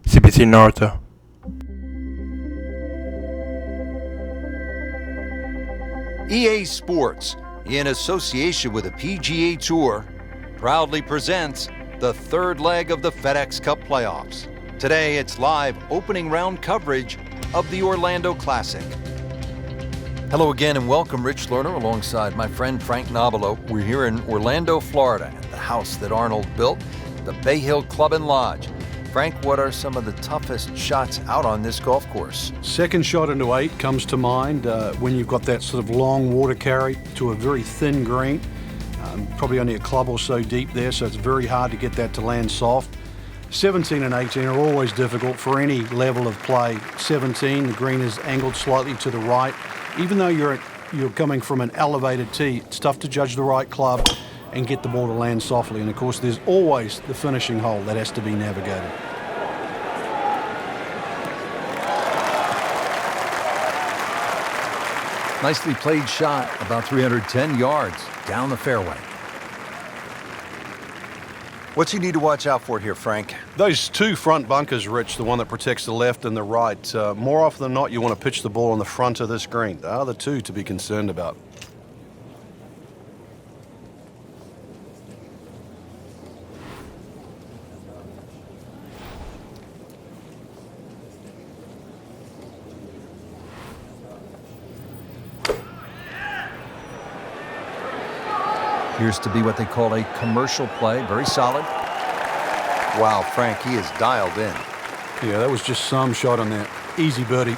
CBC Norte. EA Sports, in association with the PGA Tour, proudly presents the third leg of the FedEx Cup playoffs. Today, it's live opening round coverage of the Orlando Classic. Hello again and welcome, Rich Lerner, alongside my friend Frank Nobilo. We're here in Orlando, Florida, at the house that Arnold built, the Bay Hill Club and Lodge. Frank, what are some of the toughest shots out on this golf course? Second shot into 8 comes to mind when you've got that sort of long water carry to a very thin green, probably only a club or so deep there, so it's very hard to get that to land soft. 17 and 18 are always difficult for any level of play. 17, the green is angled slightly to the right. Even though you're coming from an elevated tee, it's tough to judge the right club and get the ball to land softly. And of course, there's always the finishing hole that has to be navigated. Nicely played shot, about 310 yards down the fairway. What's he need to watch out for here, Frank? Those two front bunkers, Rich, the one that protects the left and the right, more often than not, you want to pitch the ball on the front of this green. They are the two to be concerned about. Appears to be what they call a commercial play. Very solid. Wow, Frank, he is dialed in. Yeah, that was just some shot on that. Easy birdie.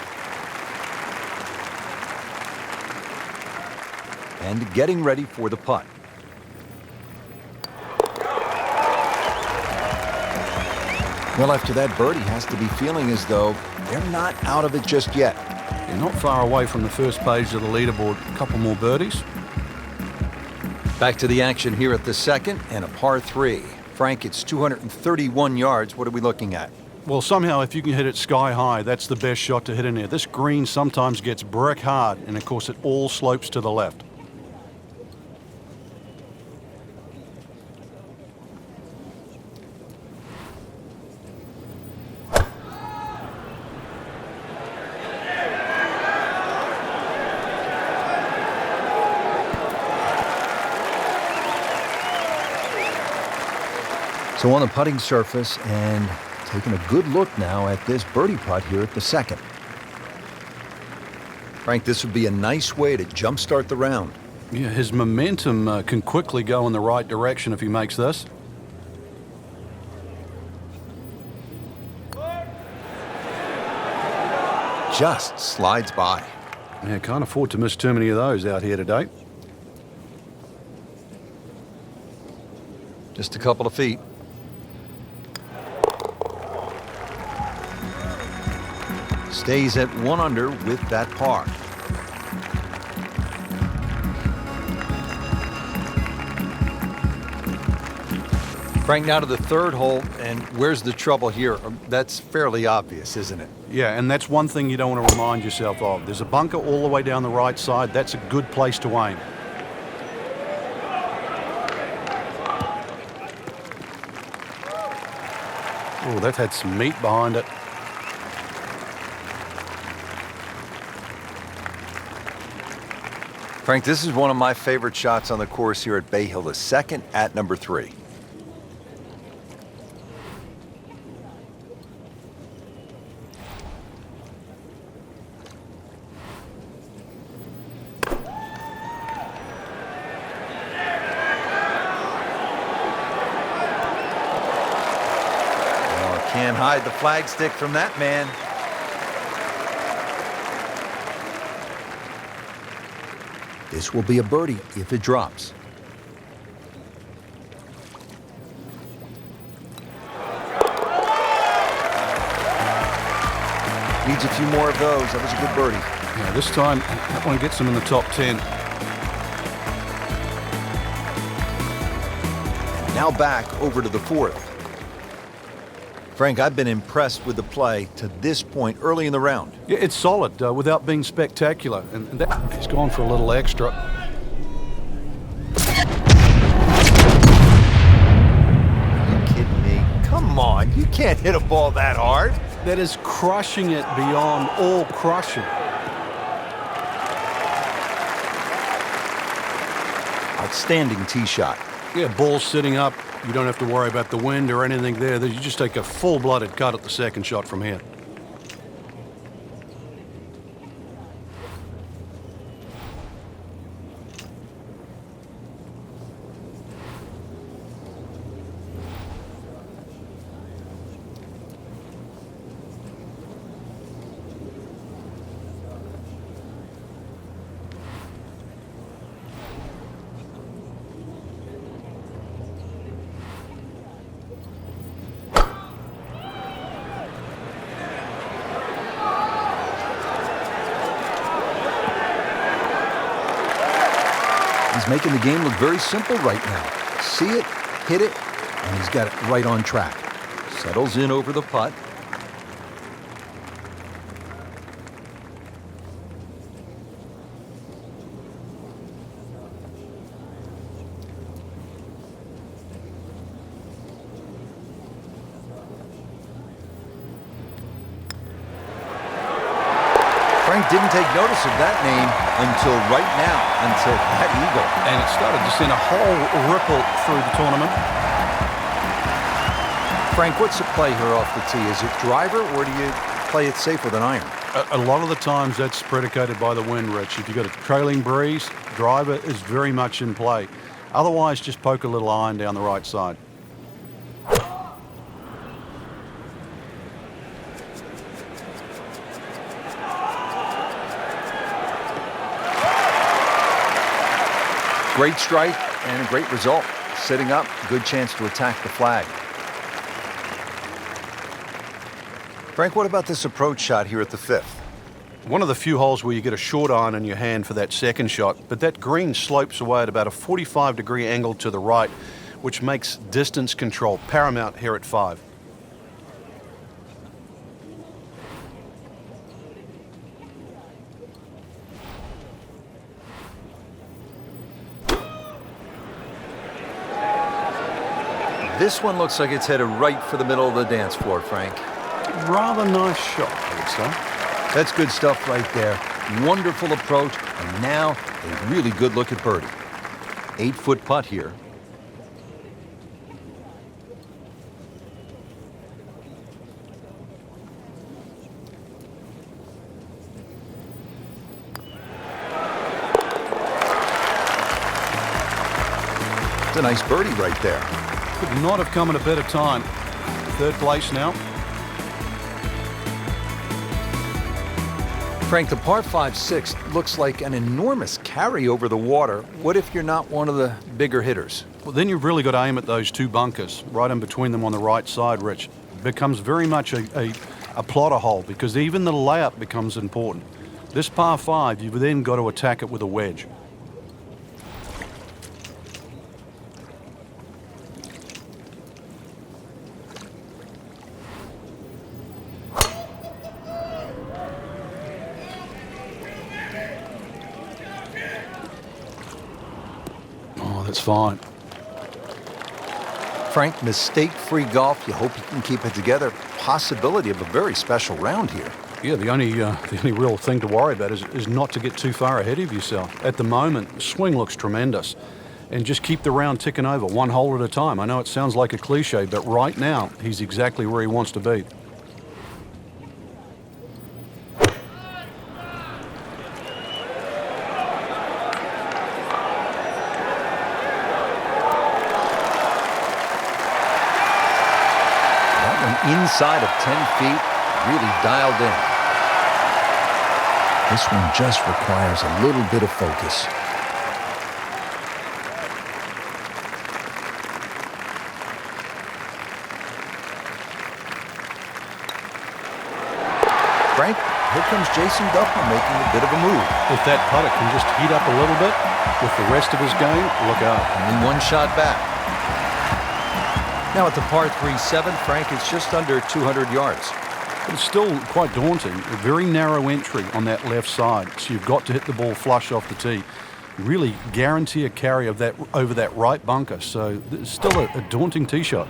And getting ready for the putt. Well, after that birdie, has to be feeling as though they're not out of it just yet. You're not far away from the first page of the leaderboard. A couple more birdies. Back to the action here at the second and a par 3. Frank, it's 231 yards. What are we looking at? Well, somehow, if you can hit it sky high, that's the best shot to hit in there. This green sometimes gets brick hard, and of course, it all slopes to the left. So on the putting surface and taking a good look now at this birdie putt here at the second. Frank, this would be a nice way to jumpstart the round. Yeah, his momentum can quickly go in the right direction if he makes this. Just slides by. Yeah, can't afford to miss too many of those out here today. Just a couple of feet. Stays at 1 under with that par. Frank, now to the third hole, and where's the trouble here? That's fairly obvious, isn't it? Yeah, and that's one thing you don't want to remind yourself of. There's a bunker all the way down the right side. That's a good place to aim. Oh, that had some meat behind it. Frank, this is one of my favorite shots on the course here at Bay Hill, the second at number 3. Oh, can't hide the flagstick from that man. This will be a birdie if it drops. Needs a few more of those. That was a good birdie. Yeah, this time, that one gets him in the top 10. And now back over to the fourth. Frank, I've been impressed with the play to this point early in the round. Yeah, it's solid without being spectacular. And that, he's gone for a little extra. Are you kidding me? Come on, you can't hit a ball that hard. That is crushing it beyond all crushing. Outstanding tee shot. Yeah, ball sitting up. You don't have to worry about the wind or anything there. You just take a full-blooded cut at the second shot from here. He's making the game look very simple right now. See it, hit it, and he's got it right on track. Settles in over the putt. Frank didn't take notice of that name until right now, until that eagle. And it started to send a whole ripple through the tournament. Frank, what's the play here off the tee? Is it driver, or do you play it safe with an iron? A lot of the times that's predicated by the wind, Rich. If you've got a trailing breeze, driver is very much in play. Otherwise, just poke a little iron down the right side. Great strike and a great result. Sitting up, good chance to attack the flag. Frank, what about this approach shot here at the fifth? One of the few holes where you get a short iron in your hand for that second shot, but that green slopes away at about a 45-degree angle to the right, which makes distance control paramount here at 5. This one looks like it's headed right for the middle of the dance floor, Frank. Rather nice shot, I would say. That's good stuff right there. Wonderful approach, and now a really good look at birdie. 8-foot putt here. It's a nice birdie right there. Could not have come at a better time. Third place now. Frank, the par 5-6 looks like an enormous carry over the water. What if you're not one of the bigger hitters? Well, then you've really got to aim at those two bunkers, right in between them on the right side, Rich. It becomes very much a plotter hole because even the layup becomes important. This par 5, you've then got to attack it with a wedge. That's fine. Frank, mistake-free golf. You hope you can keep it together. Possibility of a very special round here. Yeah, the only real thing to worry about is not to get too far ahead of yourself. At the moment, the swing looks tremendous. And just keep the round ticking over, one hole at a time. I know it sounds like a cliche, but right now, he's exactly where he wants to be. Inside of 10 feet, really dialed in. This one just requires a little bit of focus. Frank, here comes Jason Dufner making a bit of a move. If that putter can just heat up a little bit with the rest of his game, look out. Only one shot back. Now at the par 3-7, Frank, it's just under 200 yards. It's still quite daunting. A very narrow entry on that left side, so you've got to hit the ball flush off the tee. Really guarantee a carry of that over that right bunker, so it's still a daunting tee shot.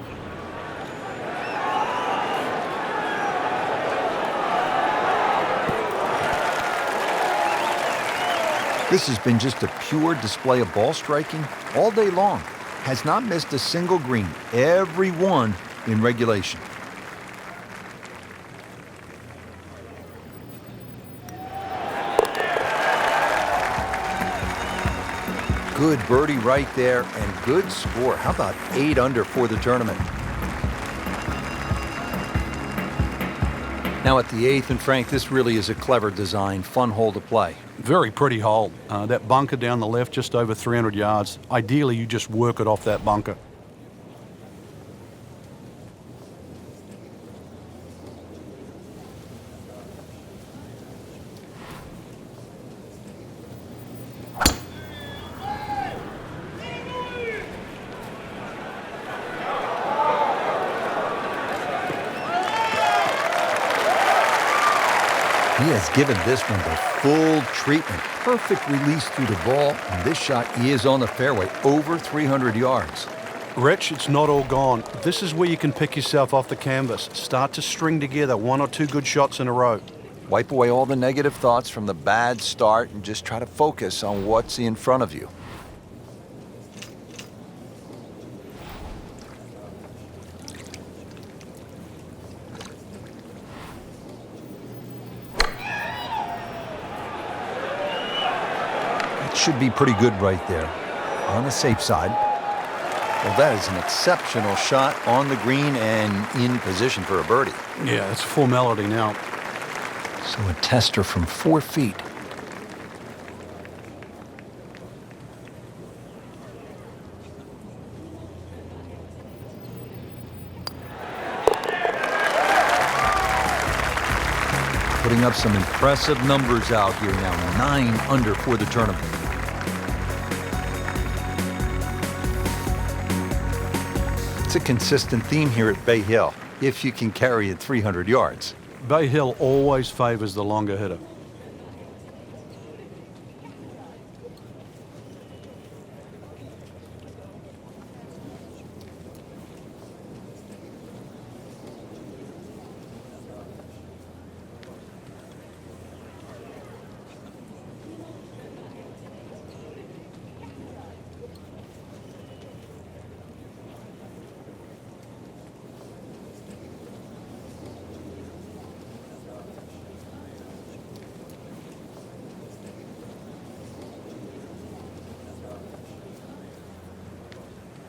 This has been just a pure display of ball striking all day long. Has not missed a single green, every one in regulation. Good birdie right there, and good score. How about 8 under for the tournament? Now at the 8th, and Frank, this really is a clever design, fun hole to play. Very pretty hole. That bunker down the left, just over 300 yards. Ideally, you just work it off that bunker. He has given this one the full treatment. Perfect release through the ball. And this shot, he is on the fairway, over 300 yards. Rich, it's not all gone. This is where you can pick yourself off the canvas. Start to string together 1 or 2 good shots in a row. Wipe away all the negative thoughts from the bad start and just try to focus on what's in front of you. Should be pretty good right there, on the safe side. Well, that is an exceptional shot on the green and in position for a birdie. Yeah, it's a formality now. So a tester from 4 feet. Putting up some impressive numbers out here now, 9 under for the tournament. It's a consistent theme here at Bay Hill, if you can carry it 300 yards. Bay Hill always favors the longer hitter.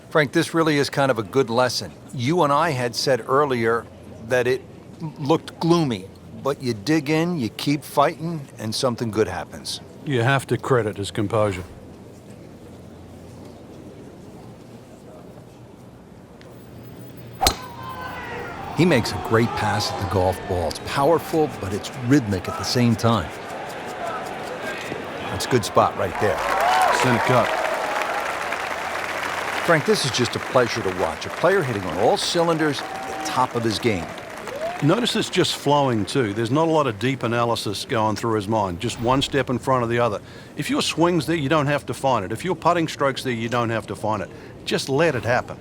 Frank, this really is kind of a good lesson. You and I had said earlier that it looked gloomy, but you dig in, you keep fighting, and something good happens. You have to credit his composure. He makes a great pass at the golf ball. It's powerful, but it's rhythmic at the same time. That's a good spot right there. Center cut. Frank, this is just a pleasure to watch. A player hitting on all cylinders at the top of his game. Notice it's just flowing too. There's not a lot of deep analysis going through his mind. Just one step in front of the other. If your swing's there, you don't have to find it. If your putting stroke's there, you don't have to find it. Just let it happen.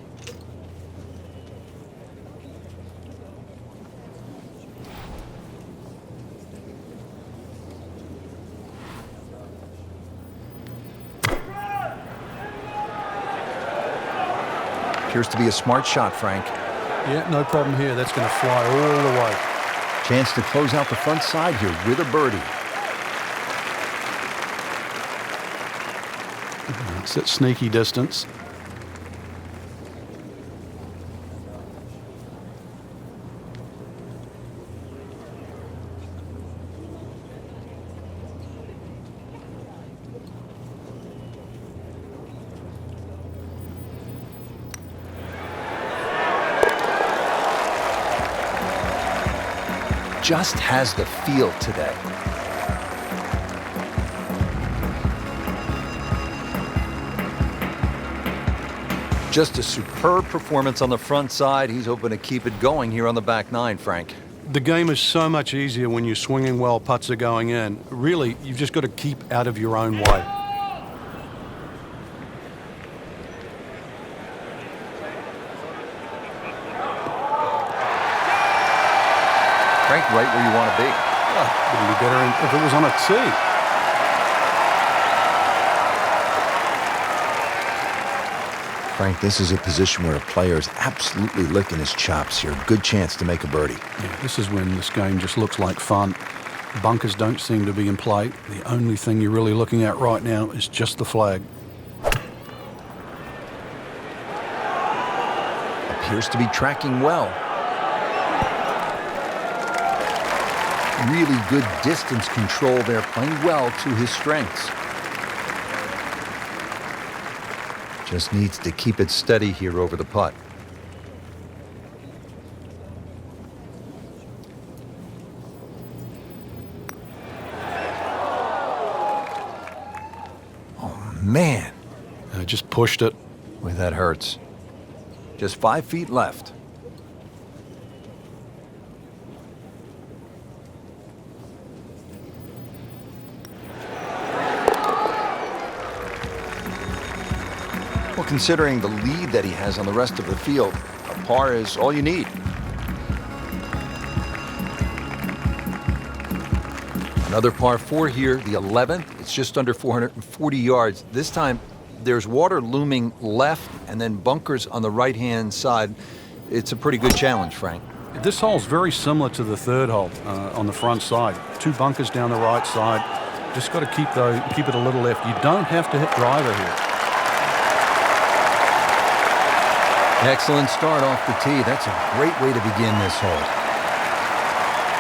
Appears to be a smart shot, Frank. Yeah, no problem here. That's going to fly all the way. Chance to close out the front side here with a birdie. It's at sneaky distance. Just has the feel today. Just a superb performance on the front side. He's hoping to keep it going here on the back nine, Frank. The game is so much easier when you're swinging well, putts are going in. Really, you've just got to keep out of your own way. Frank, right where you want to be. It'd be better if it was on a tee. Frank, this is a position where a player is absolutely licking his chops here. Good chance to make a birdie. Yeah, this is when this game just looks like fun. Bunkers don't seem to be in play. The only thing you're really looking at right now is just the flag. Appears to be tracking well. Really good distance control there, playing well to his strengths. Just needs to keep it steady here over the putt. Oh, man. Just pushed it. Boy, that hurts. Just 5 feet left. Well, considering the lead that he has on the rest of the field, a par is all you need. Another par 4 here, the 11th. It's just under 440 yards. This time, there's water looming left and then bunkers on the right-hand side. It's a pretty good challenge, Frank. This hole's very similar to the third hole on the front side. 2 bunkers down the right side. Just got to keep it a little left. You don't have to hit driver here. Excellent start off the tee. That's a great way to begin this hole.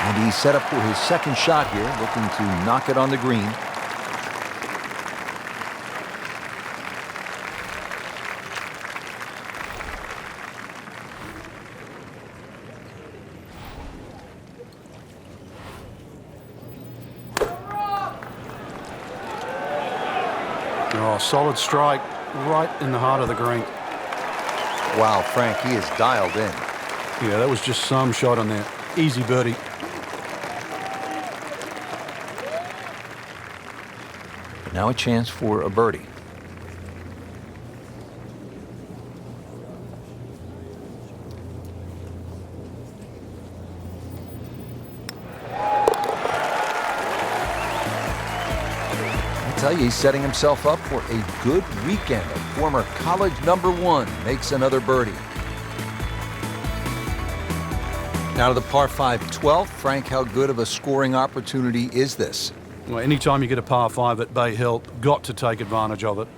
And he's set up for his second shot here, looking to knock it on the green. Oh, solid strike right in the heart of the green. Wow, Frank, he is dialed in. Yeah, that was just some shot on there. Easy birdie. Now a chance for a birdie. I tell you, he's setting himself up for a good weekend. A former college #1 makes another birdie. Now to the par 5 12th. Frank, how good of a scoring opportunity is this? Well, anytime you get a par 5 at Bay Hill, got to take advantage of it.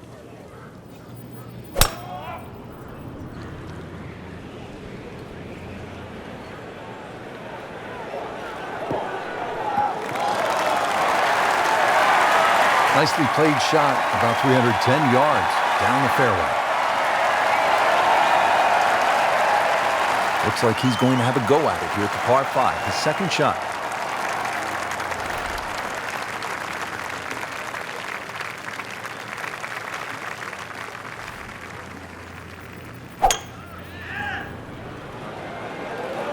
Nicely played shot, about 310 yards down the fairway. Looks like he's going to have a go at it here at the par 5, his second shot.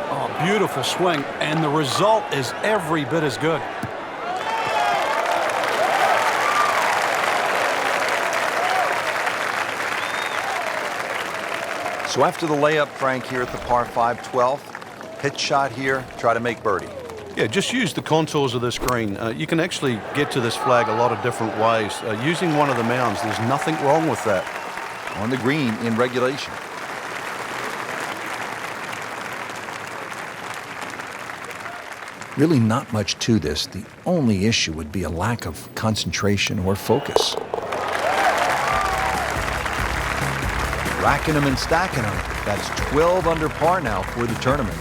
Oh, beautiful swing, and the result is every bit as good. So after the layup, Frank, here at the par 5 12th, hit shot here, try to make birdie. Yeah, just use the contours of this green. You can actually get to this flag a lot of different ways. Using one of the mounds, there's nothing wrong with that. On the green in regulation. Really not much to this. The only issue would be a lack of concentration or focus. Racking them and stacking them. That's 12 under par now for the tournament.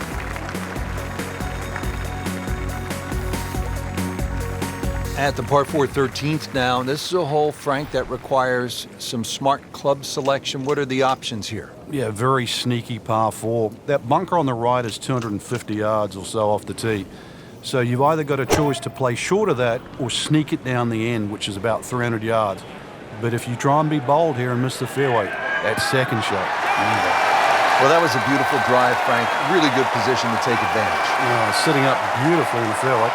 At the par 4 13th now, this is a hole, Frank, that requires some smart club selection. What are the options here? Yeah, very sneaky par 4. That bunker on the right is 250 yards or so off the tee. So you've either got a choice to play short of that or sneak it down the end, which is about 300 yards. But if you try and be bold here and miss the fairway, that second shot. Well, that was a beautiful drive, Frank. Really good position to take advantage. Sitting up beautifully in the fairway.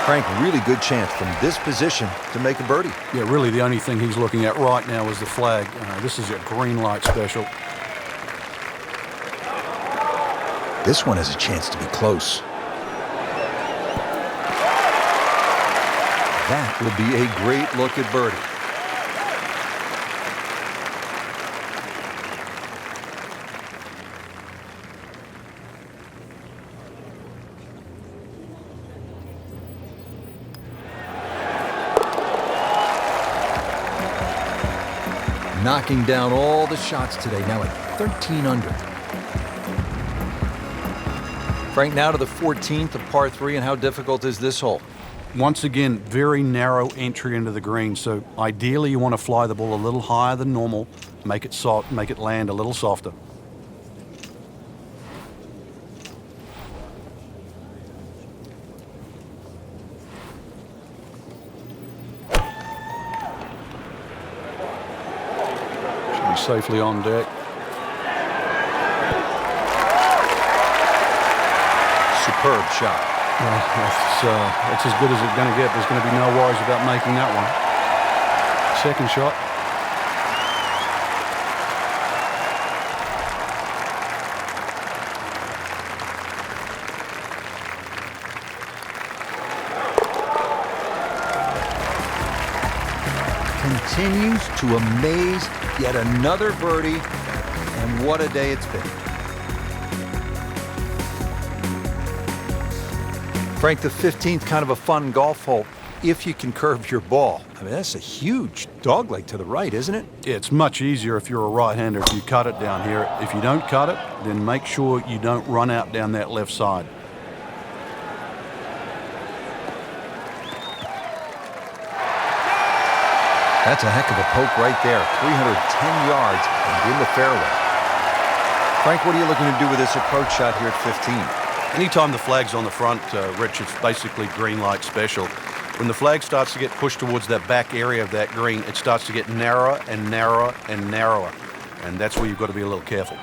Frank, really good chance from this position to make a birdie. Yeah, really the only thing he's looking at right now is the flag. This is a green light special. This one has a chance to be close. That will be a great look at birdie. knocking down all the shots today, now at 13 under. Frank, now to the 14th of par 3, and how difficult is this hole? Once again, very narrow entry into the green, so ideally you want to fly the ball a little higher than normal, make it soft, make it land a little softer. Should be safely on deck. Superb shot. That's as good as it's going to get. There's going to be no worries about making that one. Second shot. Continues to amaze. Yet another birdie, and what a day it's been. Frank, the 15th, kind of a fun golf hole if you can curve your ball. I mean, that's a huge dogleg to the right, isn't it? Yeah, it's much easier if you're a right-hander if you cut it down here. If you don't cut it, then make sure you don't run out down that left side. That's a heck of a poke right there. 310 yards and in the fairway. Frank, what are you looking to do with this approach shot here at 15? Anytime the flag's on the front, Rich, it's basically green light special. When the flag starts to get pushed towards that back area of that green, it starts to get narrower and narrower and narrower. And that's where you've got to be a little careful.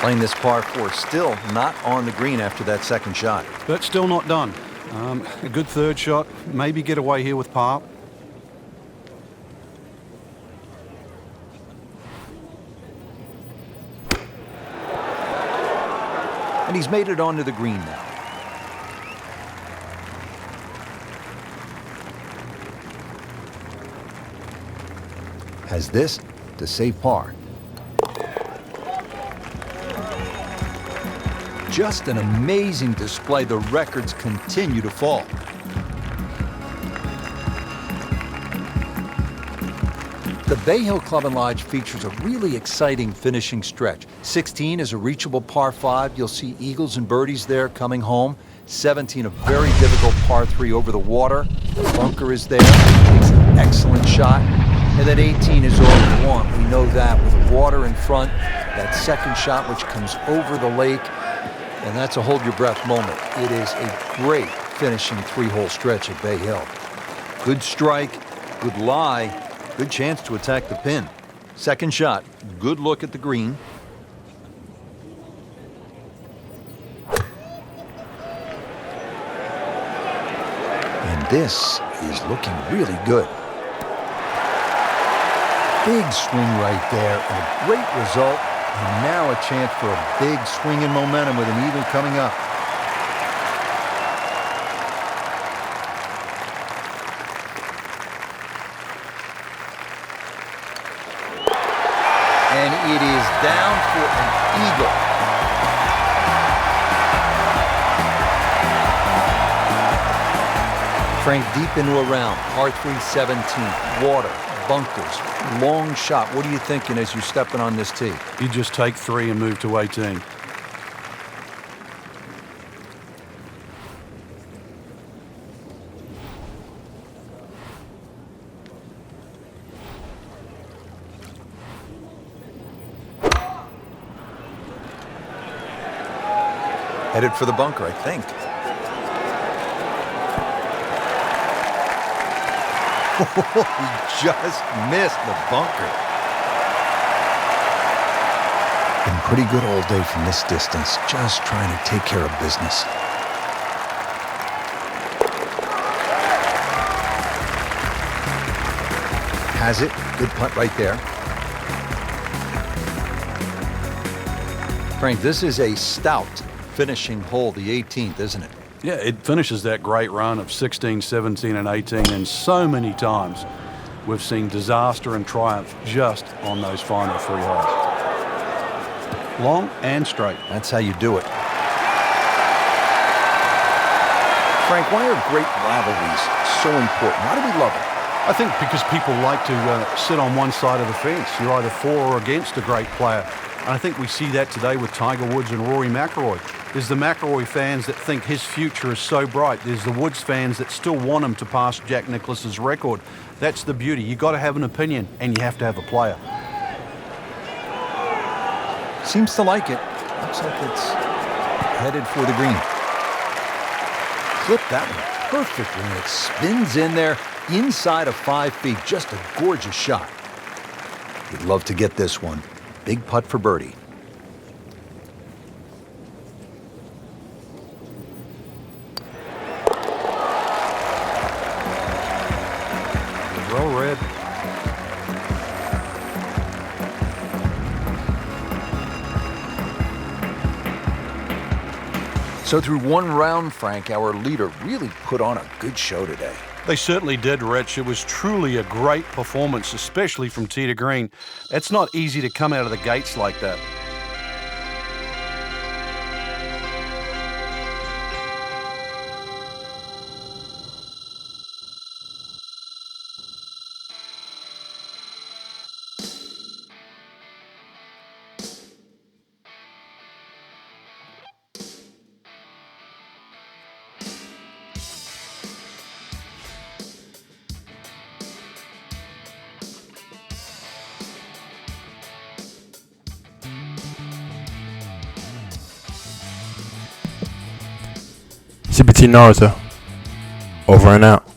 Playing this par 4, still not on the green after that second shot. But still not done. A good third shot, maybe get away here with par. And he's made it onto the green now. Has this to save par. Just an amazing display. The records continue to fall. The Bay Hill Club and Lodge features a really exciting finishing stretch. 16 is a reachable par 5. You'll see eagles and birdies there coming home. 17, a very difficult par 3 over the water. The bunker is there. It's an excellent shot. And then 18 is all you want. We know that with the water in front. That second shot which comes over the lake. And that's a hold your breath moment. It is a great finishing 3-hole stretch at Bay Hill. Good strike, good lie, good chance to attack the pin. Second shot, good look at the green. And this is looking really good. Big swing right there and a great result. And now a chance for a big swing in momentum with an eagle coming up. And it is down for an eagle. Frank, deep into a round, par 3 17, water, bunkers, long shot. What are you thinking as you're stepping on this tee? You just take 3 and move to 18. Headed for the bunker, I think. He just missed the bunker. Been pretty good all day from this distance, just trying to take care of business. Has it. Good putt right there. Frank, this is a stout finishing hole, the 18th, isn't it? Yeah, it finishes that great run of 16, 17, and 18, and so many times we've seen disaster and triumph just on those final 3 holes. Long and straight. That's how you do it. Frank, why are great rivalries so important? Why do we love it? I think because people like to sit on one side of the fence. You're either for or against a great player. And I think we see that today with Tiger Woods and Rory McIlroy. There's the McIlroy fans that think his future is so bright. There's the Woods fans that still want him to pass Jack Nicklaus's record. That's the beauty. You've got to have an opinion, and you have to have a player. Seems to like it. Looks like it's headed for the green. Clip that one perfectly, and it spins in there inside of 5 feet. Just a gorgeous shot. You'd love to get this one. Big putt for birdie. Well read. So through one round, Frank, our leader really put on a good show today. They certainly did, Rich. It was truly a great performance, especially from tee to green. It's not easy to come out of the gates like that. CBT Naruto. Over and out.